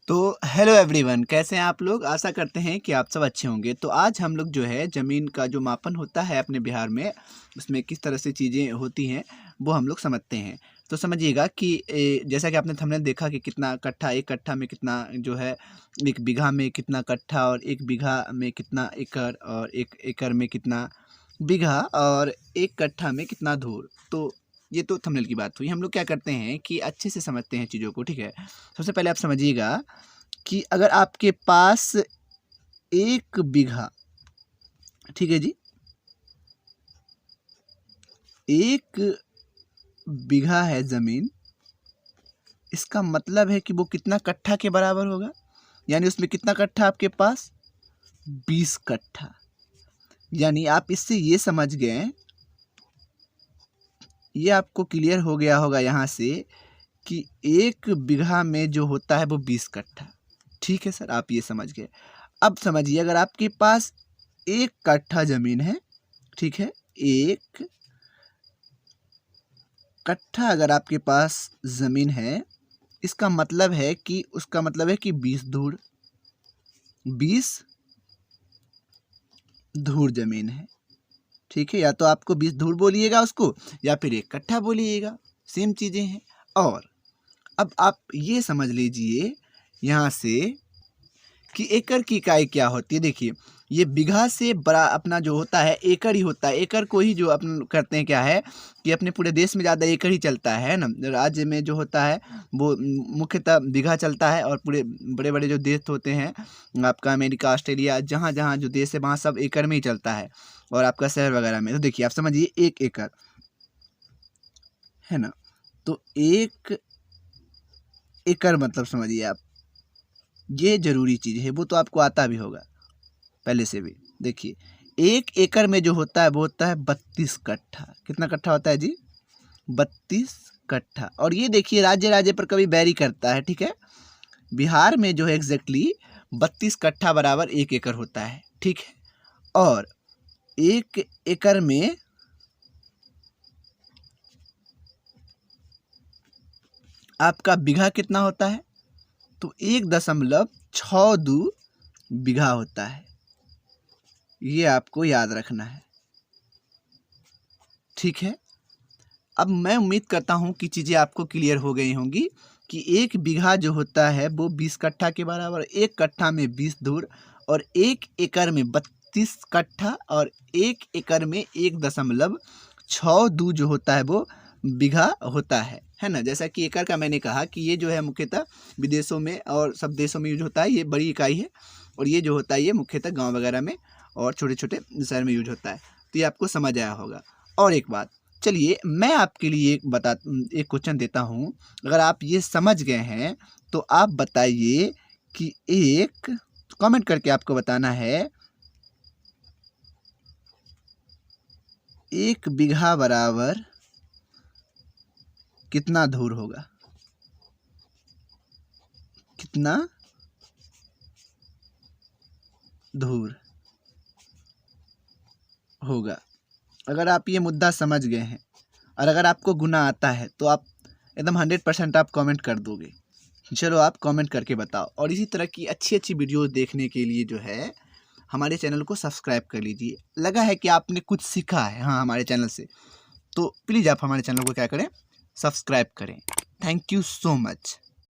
तो hello everyone, कैसे हैं आप लोग। आशा करते हैं कि आप सब अच्छे होंगे। तो आज हम लोग जो है ज़मीन का जो मापन होता है अपने बिहार में, उसमें किस तरह से चीज़ें होती हैं वो हम लोग समझते हैं। तो समझिएगा कि जैसा कि आपने थंबनेल देखा कि कितना कट्ठा, एक कट्ठा में कितना जो है, एक बीघा में कितना कट्ठा, और एक बीघा में कितना एकड़, और एक एकड़ में कितना बीघा, और एक कट्ठा में कितना धूर। तो ये तो थंबनेल की बात हुई। हम लोग क्या करते हैं कि अच्छे से समझते हैं चीज़ों को, ठीक है। सबसे पहले आप समझिएगा कि अगर आपके पास 1 बीघा, ठीक है जी, 1 बीघा है ज़मीन, इसका मतलब है कि वो कितना कट्ठा के बराबर होगा। यानी उसमें कितना कट्ठा आपके पास, 20 कट्ठा। यानी आप इससे ये समझ गए, ये आपको क्लियर हो गया होगा यहाँ से कि 1 बीघा में जो होता है वो 20 कट्ठा। ठीक है सर, आप ये समझ गए। अब समझिए, अगर आपके पास 1 कट्ठा ज़मीन है, ठीक है, 1 कट्ठा अगर आपके पास ज़मीन है, इसका मतलब है कि उसका मतलब है कि 20 धूर, 20 धूर ज़मीन है। ठीक है, या तो आपको 20 धूर बोलिएगा उसको, या फिर 1 कट्ठा बोलिएगा, सेम चीज़ें हैं। और अब आप ये समझ लीजिए यहाँ से कि एकड़ की इकाई क्या होती है। देखिए, ये बीघा से बड़ा अपना जो होता है एकड़ ही होता है। एकड़ को ही जो अपन करते हैं क्या है कि अपने पूरे देश में ज़्यादा एकड़ ही चलता है ना। राज्य में जो होता है वो मुख्यतः बीघा चलता है, और पूरे बड़े बड़े जो देश होते हैं, आपका अमेरिका, ऑस्ट्रेलिया, जहाँ जहाँ जो देश है वहाँ सब एकड़ में ही चलता है, और आपका शहर वगैरह में। तो देखिए, आप समझिए 1 एकड़ है ना, तो 1 एकड़ मतलब समझिए आप, ये ज़रूरी चीज़ है, वो तो आपको आता भी होगा पहले से भी। देखिए, 1 एकड़ में जो होता है वो होता है 32 कट्ठा। कितना कट्ठा होता है जी, 32 कट्ठा। और ये देखिए, राज्य राज्य पर कभी वैरी करता है, ठीक है। बिहार में जो है एग्जैक्टली 32 कट्ठा बराबर 1 एकड़ होता है, ठीक है। और 1 एकड़ में आपका बीघा कितना होता है, तो 1.62 बीघा होता है। ये आपको याद रखना है, ठीक है। अब मैं उम्मीद करता हूँ कि चीज़ें आपको क्लियर हो गई होंगी कि 1 बीघा जो होता है वो 20 कट्ठा के बराबर, 1 कट्ठा में 20 धूर, और 1 एकड़ में 32 कट्ठा, और 1 एकड़ में 1.62 जो होता है वो बीघा होता है ना। जैसा कि एकड़ का मैंने कहा कि ये जो है मुख्यतः विदेशों में और सब देशों में यूज होता है, ये बड़ी इकाई है। और ये जो होता है ये मुख्यतः गाँव वगैरह में और छोटे छोटे शहर में यूज होता है। तो ये आपको समझ आया होगा। और एक बात, चलिए मैं आपके लिए एक क्वेश्चन देता हूँ। अगर आप ये समझ गए हैं तो आप बताइए कि एक कमेंट करके आपको बताना है, 1 बीघा बराबर कितना धूर होगा, कितना धूर होगा। अगर आप ये मुद्दा समझ गए हैं, और अगर आपको गुना आता है, तो आप एकदम 100% आप कमेंट कर दोगे। चलो, आप कमेंट करके बताओ। और इसी तरह की अच्छी अच्छी वीडियोस देखने के लिए जो है हमारे चैनल को सब्सक्राइब कर लीजिए। लगा है कि आपने कुछ सीखा है हाँ हमारे चैनल से, तो प्लीज़ आप हमारे चैनल को क्या करें, सब्सक्राइब करें। Thank you so much.